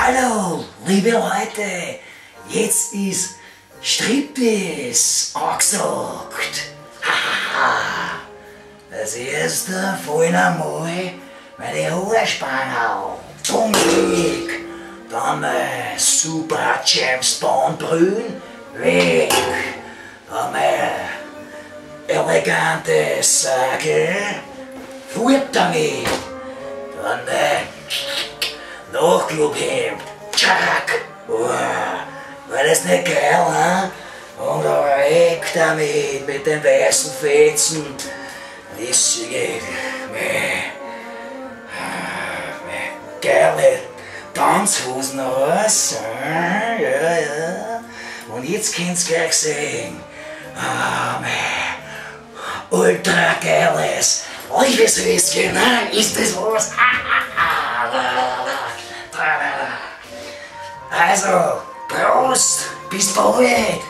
Hallo, liebe Leute, jetzt ist Striptease angesagt. Hahaha. Das erste voll einmal meine Haarspange Tummig, dann mein super James Bond Brünn weg, dann mein elegantes Sagel fort damit, dann mein Nachclubhemd, tschack, war das nicht geil, hm? Und weg damit mit den weißen Fetzen, rissige, geile Tanzhosen aus, ja. Und jetzt könnt's gleich sehen, mein ultra geiles Liebeshöschen, ist das was? Also, Prost, bis bald!